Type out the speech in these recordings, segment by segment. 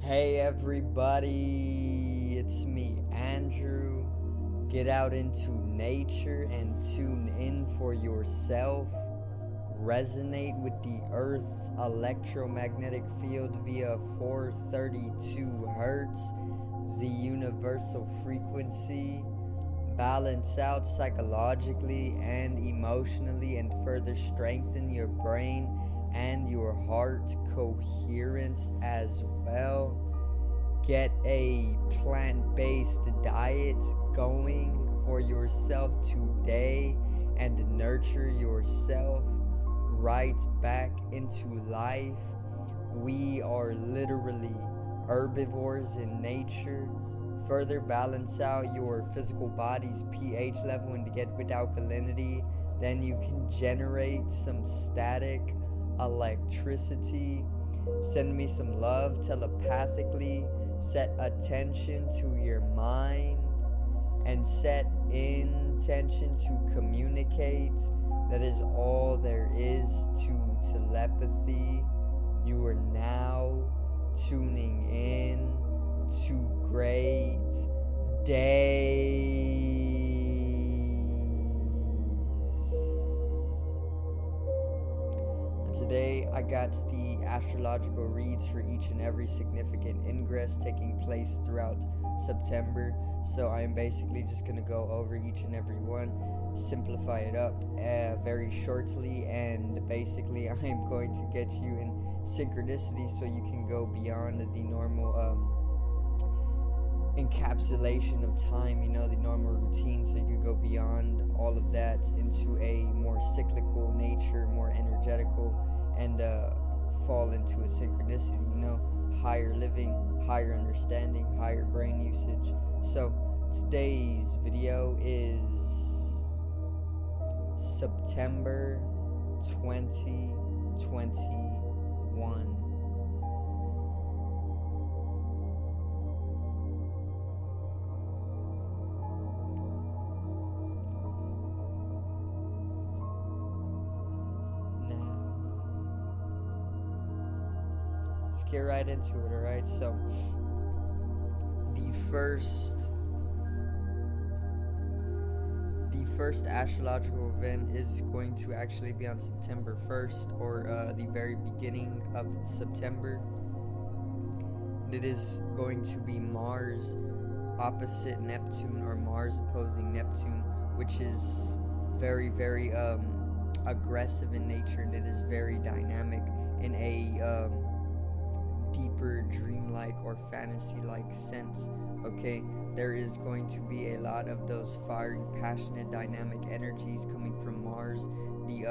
Hey everybody, it's me, Andrew. Get out into nature and tune in for yourself. Resonate with the Earth's electromagnetic field via 432 hertz, the universal frequency. Balance out psychologically and emotionally, and further strengthen your brain and your heart coherence as well. Get a plant-based diet going for yourself today and nurture yourself right back into life. We are literally herbivores in nature. Further balance out your physical body's pH level and to get with alkalinity. Then you can generate some static electricity. Send me some love telepathically. Set attention to your mind and set intention to communicate. That is all there is to telepathy. You are now tuning in to great days. And today I got the astrological reads for each and every significant ingress taking place throughout September. So I am basically just going to go over each and every one, simplify it up very shortly, and basically I am going to get you in synchronicity so you can go beyond the normal encapsulation of time, the normal routine, so you could go beyond all of that into a more cyclical nature, more energetical, and fall into a synchronicity, higher living, higher understanding, higher brain usage. So today's video is September 2021. Let's get right into it, alright? So, the first astrological event is going to actually be on September 1st, or the very beginning of September. And it is going to be Mars opposite Neptune, or Mars opposing Neptune, which is very, very aggressive in nature, and it is very dynamic in a deeper dreamlike or fantasy-like sense. Okay, there is going to be a lot of those fiery, passionate, dynamic energies coming from Mars, the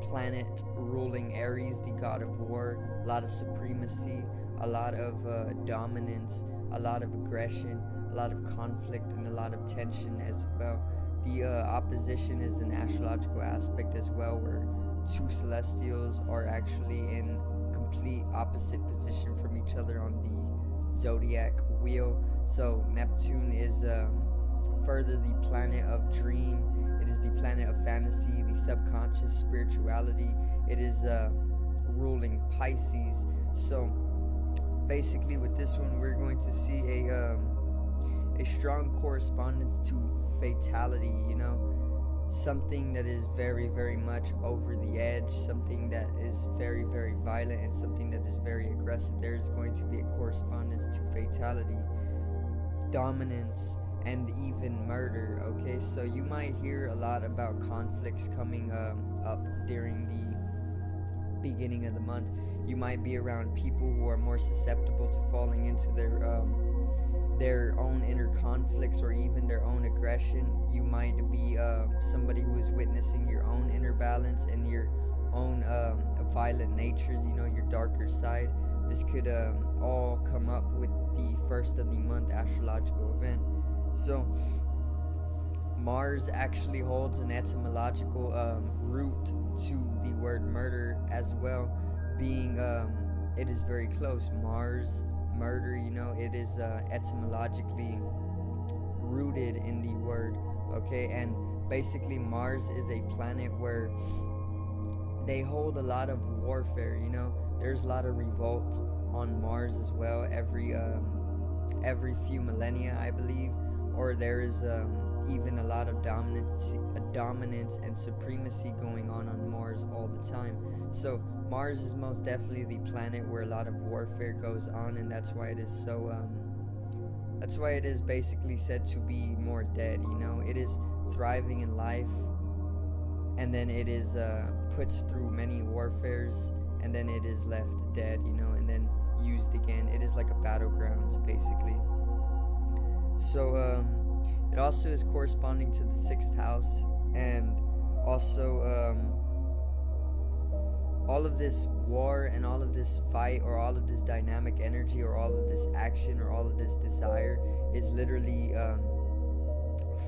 planet ruling Aries, the god of war. A lot of supremacy, a lot of dominance, a lot of aggression, a lot of conflict, and a lot of tension as well. The opposition is an astrological aspect as well, where two celestials are actually in complete opposite position from each other on the zodiac wheel. So Neptune is further the planet of dream. It is the planet of fantasy, the subconscious, spirituality. It is ruling Pisces. So basically with this one, we're going to see a strong correspondence to fatality, something that is very, very much over the edge, something that is very, very violent, and something that is very aggressive. There's going to be a correspondence to fatality, dominance, and even murder. Okay, so you might hear a lot about conflicts coming up during the beginning of the month. You might be around people who are more susceptible to falling into their own inner conflicts, or even their own aggression. You might be somebody who is witnessing your own inner balance and your own violent natures, your darker side. This could all come up with the first of the month astrological event. So Mars actually holds an etymological root to the word murder as well, being it is very close. Mars, murder, it is etymologically rooted in the word. Okay, and basically Mars is a planet where they hold a lot of warfare, there's a lot of revolt, on Mars as well every few millennia, I believe, or there is even a lot of dominance and supremacy going on Mars all the time. So Mars is most definitely the planet where a lot of warfare goes on, and that's why it is so. That's why it is basically said to be more dead. You know, it is thriving in life, and then it is puts through many warfares, and then it is left dead. You know, and then used again. It is like a battleground, basically. So it also is corresponding to the sixth house, and also all of this war and all of this fight or all of this dynamic energy or all of this action or all of this desire is literally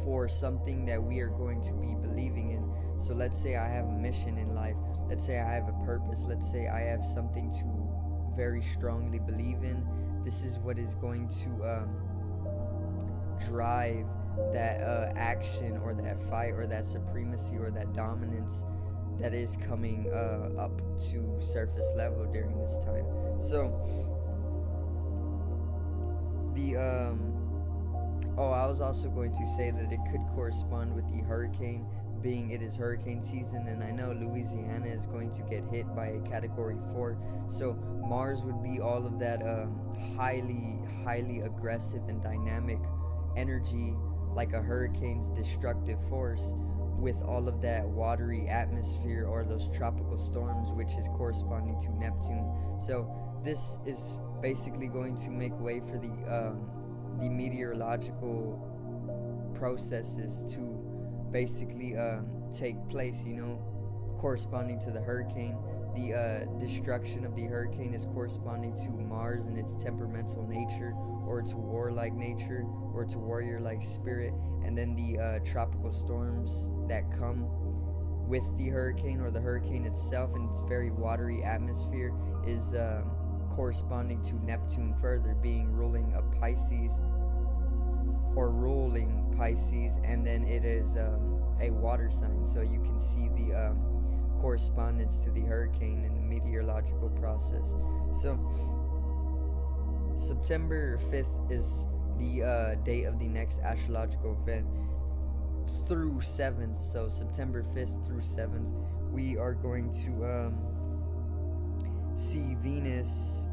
for something that we are going to be believing in. So let's say I have a mission in life, let's say I have a purpose, let's say I have something to very strongly believe in. This is what is going to drive that action or that fight or that supremacy or that dominance that is coming up to surface level during this time. So the I was also going to say that it could correspond with the hurricane, being it is hurricane season, and I know Louisiana is going to get hit by a category 4. So Mars would be all of that highly aggressive and dynamic energy, like a hurricane's destructive force, with all of that watery atmosphere or those tropical storms, which is corresponding to Neptune. So this is basically going to make way for the meteorological processes to basically take place, you know, corresponding to the hurricane. The destruction of the hurricane is corresponding to Mars and its temperamental nature, or to warlike nature, or to warrior-like spirit. And then the tropical storms that come with the hurricane, or the hurricane itself and its very watery atmosphere, is corresponding to Neptune further, being ruling a Pisces, or ruling Pisces, and then it is a water sign. So you can see the correspondence to the hurricane in the meteorological process. So September 5th is the date of the next astrological event through 7th. So September 5th through 7th, we are going to see Venus,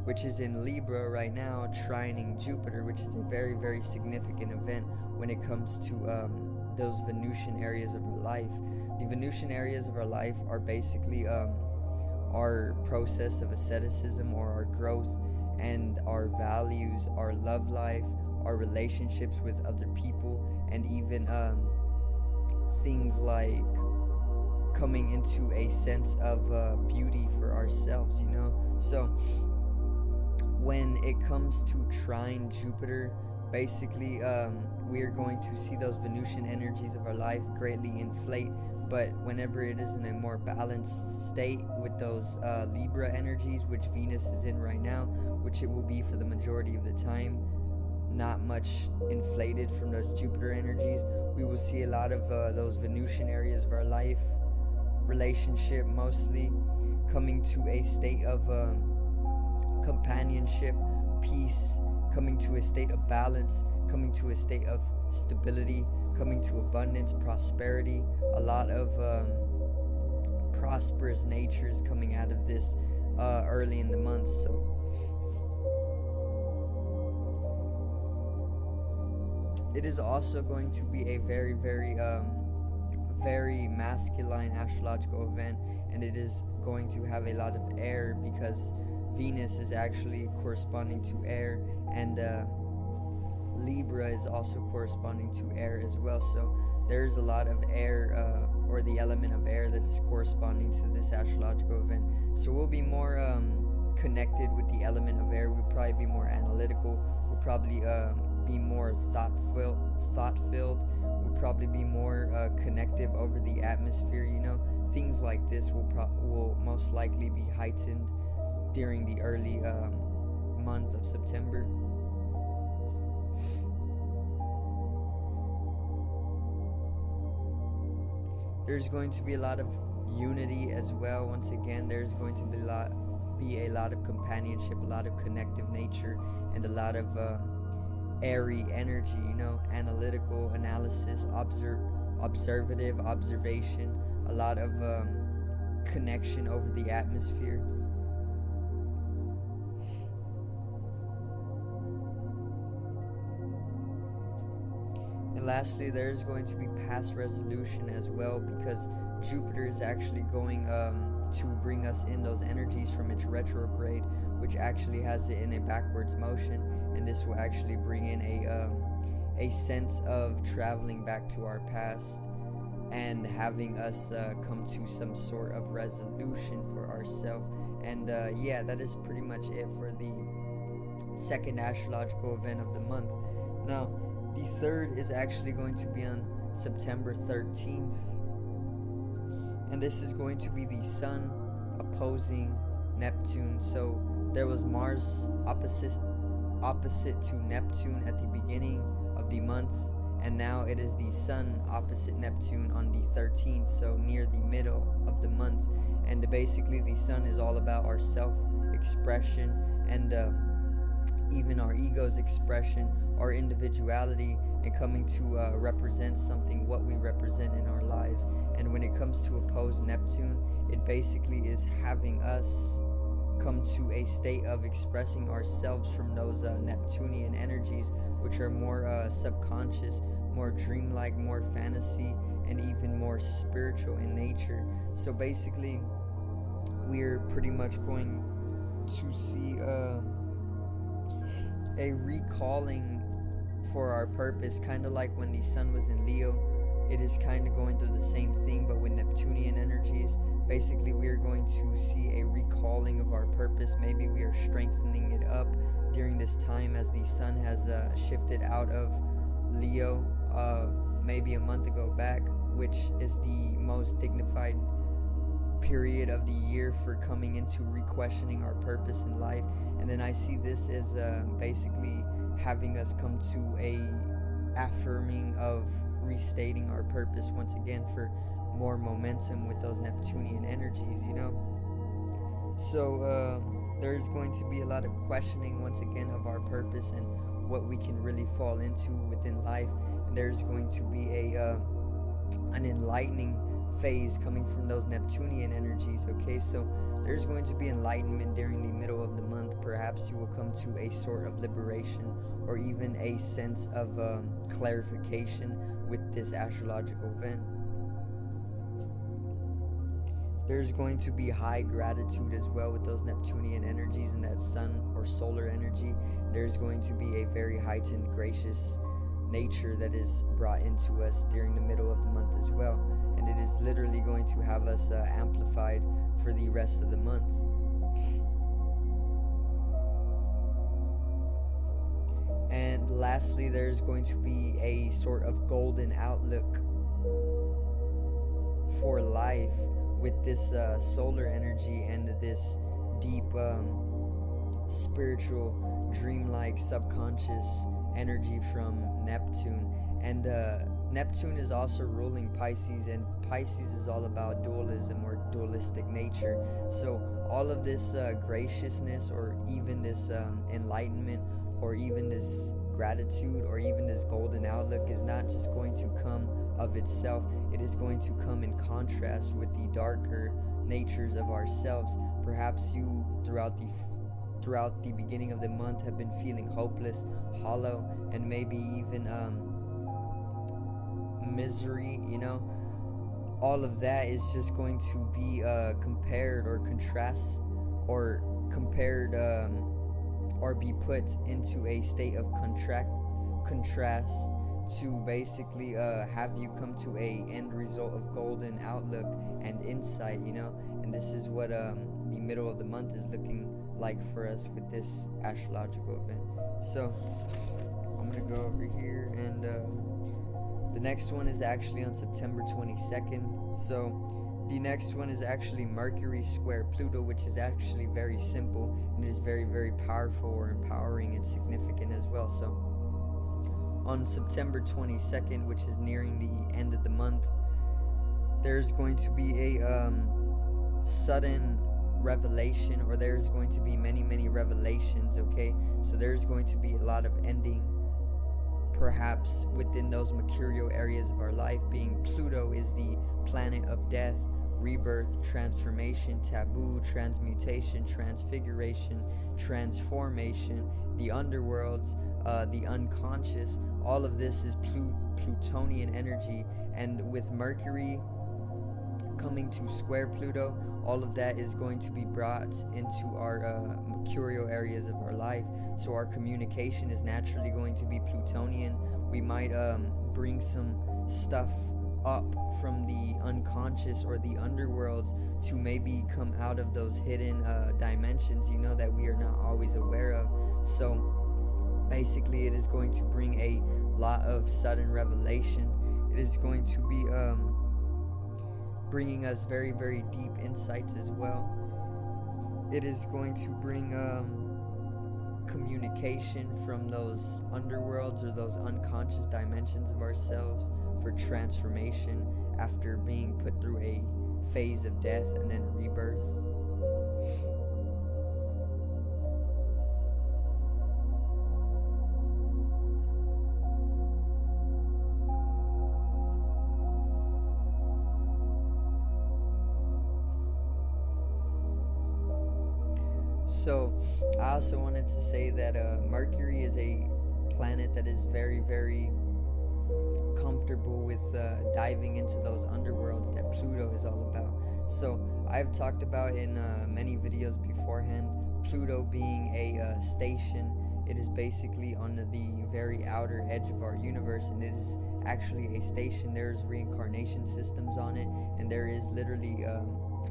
which is in Libra right now, trining Jupiter, which is a very significant event when it comes to those Venusian areas of our life. The Venusian areas of our life are basically our process of asceticism, or our growth, and our values, our love life, our relationships with other people, and even things like coming into a sense of beauty for ourselves, you know. So when it comes to trine Jupiter, basically we are going to see those Venusian energies of our life greatly inflate. But whenever it is in a more balanced state with those Libra energies, which Venus is in right now, which it will be for the majority of the time, not much inflated from those Jupiter energies, we will see a lot of those Venusian areas of our life, relationship mostly, coming to a state of companionship, peace, coming to a state of balance, coming to a state of stability, coming to abundance, prosperity. A lot of prosperous natures coming out of this early in the month. So it is also going to be a very masculine astrological event, and it is going to have a lot of air, because Venus is actually corresponding to air, and Libra is also corresponding to air as well. So there's a lot of air, or the element of air, that is corresponding to this astrological event. So we'll be more connected with the element of air. We'll probably be more analytical. We'll probably be more thought-filled. We'll probably be more connective over the atmosphere, you know. Things like this will most likely be heightened during the early month of September. There's going to be a lot of unity as well. Once again, there's going to be be a lot of companionship, a lot of connective nature, and a lot of airy energy, analytical analysis, observative observation, a lot of connection over the atmosphere. And lastly, there's going to be past resolution as well, because Jupiter is actually going to bring us in those energies from its retrograde, which actually has it in a backwards motion, and this will actually bring in a sense of traveling back to our past and having us come to some sort of resolution for ourselves. And yeah, that is pretty much it for the second astrological event of the month. Now, the third is actually going to be on September 13th, and this is going to be the Sun opposing Neptune. So there was Mars opposite to Neptune at the beginning of the month, and now it is the Sun opposite Neptune on the 13th, so near the middle of the month. And basically the Sun is all about our self-expression and even our ego's expression, our individuality, and coming to represent something, what we represent in our lives. And when it comes to oppose Neptune, it basically is having us come to a state of expressing ourselves from those Neptunian energies, which are more subconscious, more dreamlike, more fantasy, and even more spiritual in nature. So basically, we're pretty much going to see a recalling for our purpose, kind of like when the Sun was in Leo. It is kind of going through the same thing, but with Neptunian energies. Basically, we are going to see a recalling of our purpose. Maybe we are strengthening it up during this time, as the Sun has shifted out of Leo maybe a month ago back, which is the most dignified period of the year for coming into re-questioning our purpose in life. And then I see this as basically having us come to a affirming of restating our purpose once again for more momentum with those Neptunian energies, So there's going to be a lot of questioning once again of our purpose and what we can really fall into within life. And there's going to be an enlightening phase coming from those Neptunian energies. Okay, so there's going to be enlightenment during the middle of the month. Perhaps you will come to a sort of liberation or even a sense of clarification with this astrological event. There's going to be high gratitude as well with those Neptunian energies and that Sun or solar energy. There's going to be a very heightened, gracious nature that is brought into us during the middle of the month as well. And it is literally going to have us amplified for the rest of the month. And lastly, there's going to be a sort of golden outlook for life with this solar energy and this deep spiritual, dreamlike, subconscious energy from Neptune. And Neptune is also ruling Pisces, and Pisces is all about dualism or dualistic nature. So all of this graciousness, or even this enlightenment, or even this gratitude, or even this golden outlook is not just going to come of itself. It is going to come in contrast with the darker natures of ourselves. Perhaps you throughout the beginning of the month have been feeling hopeless, hollow, and maybe even misery, all of that is just going to be compared or contrast or compared or be put into a state of contrast to basically have you come to a end result of golden outlook and insight, and this is what the middle of the month is looking like for us with this astrological event. So I'm gonna go over here, and the next one is actually on September 22nd. So the next one is actually Mercury square Pluto, which is actually very simple, and it is very, very powerful or empowering and significant as well. So on September 22nd, which is nearing the end of the month, there's going to be a sudden revelation, or there's going to be many revelations, okay? So there's going to be a lot of ending, perhaps within those mercurial areas of our life, being Pluto is the planet of death, rebirth, transformation, taboo, transmutation, transfiguration, transformation, the underworlds, the unconscious. All of this is Plutonian energy, and with Mercury coming to square Pluto, all of that is going to be brought into our mercurial areas of our life. So our communication is naturally going to be Plutonian. We might bring some stuff up from the unconscious or the underworlds to maybe come out of those hidden dimensions, that we are not always aware of. So basically it is going to bring a lot of sudden revelation. It is going to be bringing us very deep insights as well. It is going to bring communication from those underworlds or those unconscious dimensions of ourselves for transformation after being put through a phase of death and then rebirth. So I also wanted to say that Mercury is a planet that is very comfortable with diving into those underworlds that Pluto is all about. So I've talked about in many videos beforehand, Pluto being a station. It is basically on the very outer edge of our universe, and it is actually a station. There's reincarnation systems on it, and there is literally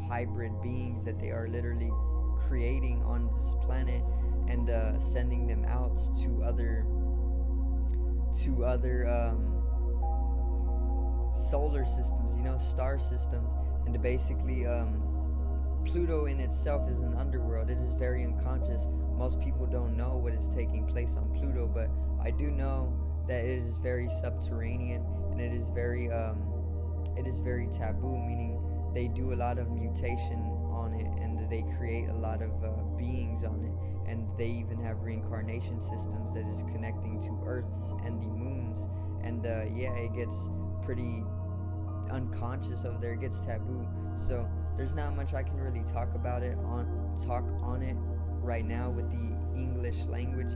hybrid beings that they are literally creating on this planet and sending them out to other solar systems, star systems. And basically Pluto in itself is an underworld. It is very unconscious. Most people don't know what is taking place on Pluto, but I do know that it is very subterranean, and it is very taboo, meaning they do a lot of mutation on it, and they create a lot of beings on it, and they even have reincarnation systems that is connecting to Earths and the moons. And it gets pretty unconscious over there. It gets taboo. So there's not much I can really talk on it right now with the English language,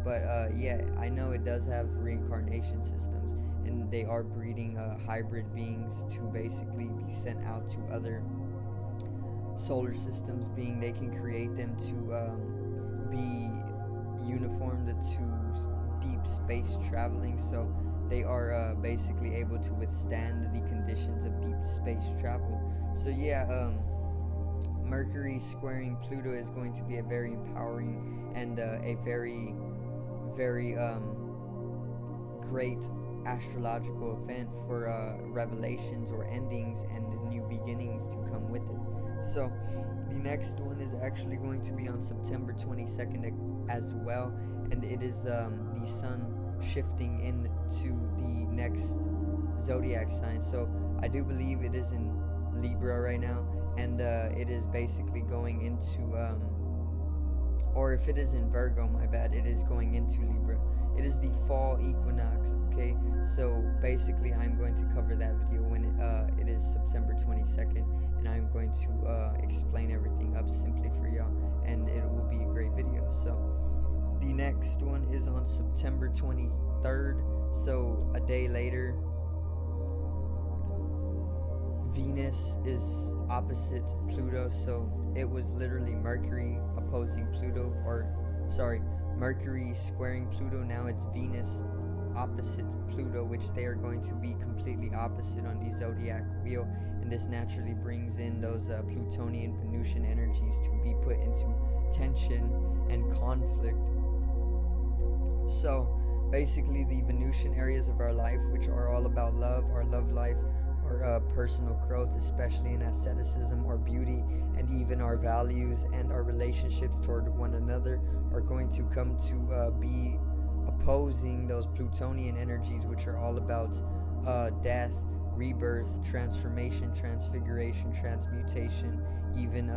but I know it does have reincarnation systems, and they are breeding hybrid beings to basically be sent out to other solar systems, being they can create them to be uniformed to deep space traveling. So they are basically able to withstand the conditions of deep space travel. So Mercury squaring Pluto is going to be a very empowering and a very great astrological event for revelations or endings and new beginnings to come with it. So the next one is actually going to be on September 22nd as well, and it is the sun shifting into the next zodiac sign. So I do believe it is in Libra right now, and it is basically going into or if it is in Virgo, my bad, it is going into Libra. It is the fall equinox, okay? So basically I'm going to cover that video when it is September 22nd, and I'm going to explain everything up simply for y'all, and it will be a great video. So the next one is on September 23rd, so a day later. Venus is opposite Pluto, so it was literally Mercury opposing Pluto, Mercury squaring Pluto. Now it's Venus opposite Pluto, which they are going to be completely opposite on the zodiac wheel, and this naturally brings in those Plutonian Venusian energies to be put into tension and conflict. So basically the Venusian areas of our life, which are all about love, our love life, our personal growth, especially in asceticism or beauty, and even our values and our relationships toward one another, are going to come to be opposing those Plutonian energies, which are all about death, rebirth, transformation, transfiguration, transmutation, even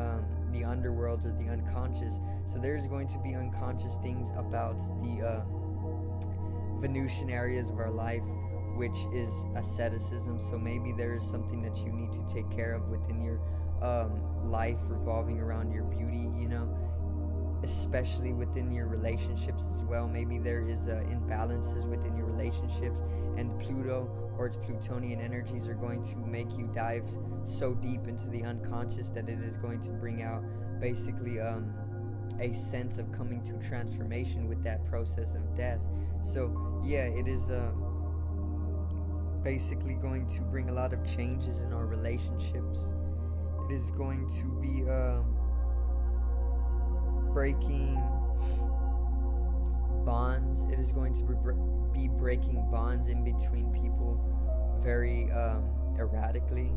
the underworld or the unconscious. So there's going to be unconscious things about the Venusian areas of our life, which is asceticism. So maybe there is something that you need to take care of within your life revolving around your beauty, you know, especially within your relationships as well. Maybe there is imbalances within your relationships, and Pluto or its Plutonian energies are going to make you dive so deep into the unconscious that it is going to bring out basically a sense of coming to transformation with that process of death. So yeah, it is basically going to bring a lot of changes in our relationships. It is going to be breaking bonds. It is going to be breaking bonds in between people very erratically.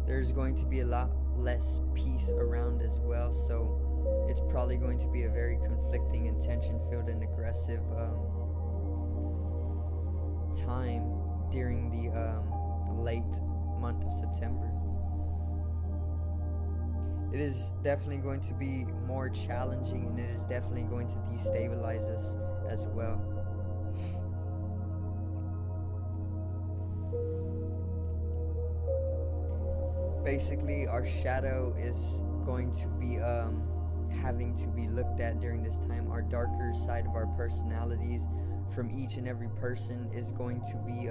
There's going to be a lot less peace around as well, so it's probably going to be a very conflicting and tension-filled and aggressive time during the late month of September. It is definitely going to be more challenging, and it is definitely going to destabilize us as well. Basically, our shadow is going to be having to be looked at during this time. Our darker side of our personalities from each and every person is going to be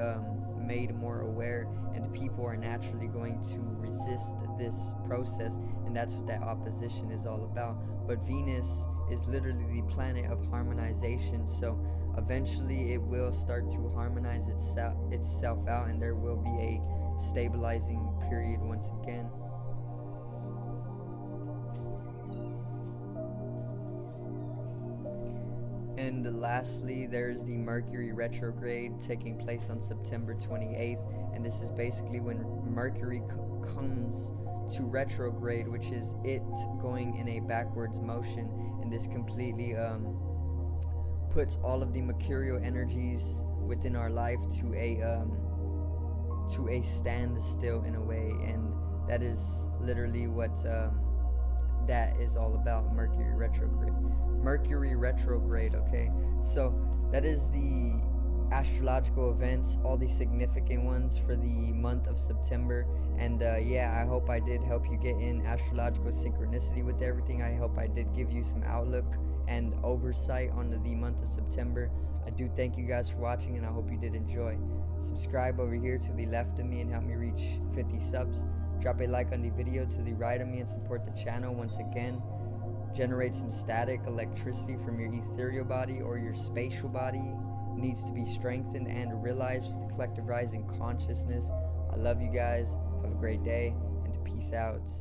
made more aware, and people are naturally going to resist this process, and that's what that opposition is all about. But Venus is literally the planet of harmonization, so eventually it will start to harmonize itself out, and there will be a stabilizing period once again. And lastly, there's the Mercury retrograde taking place on September 28th, and this is basically when Mercury comes to retrograde, which is it going in a backwards motion, and this completely puts all of the mercurial energies within our life to a standstill in a way, and that is literally what that is all about. Mercury retrograde, okay? So that is the astrological events, all the significant ones for the month of September. And yeah, I hope I did help you get in astrological synchronicity with everything. I hope I did give you some outlook and oversight on the month of September. I do thank you guys for watching, and I hope you did enjoy. Subscribe over here to the left of me and help me reach 50 subs. Drop a like on the video to the right of me and support the channel once again. Generate some static electricity from your ethereal body or your spatial body. Needs to be strengthened and realized for the collective rising consciousness. I love you guys. Have a great day, and peace out.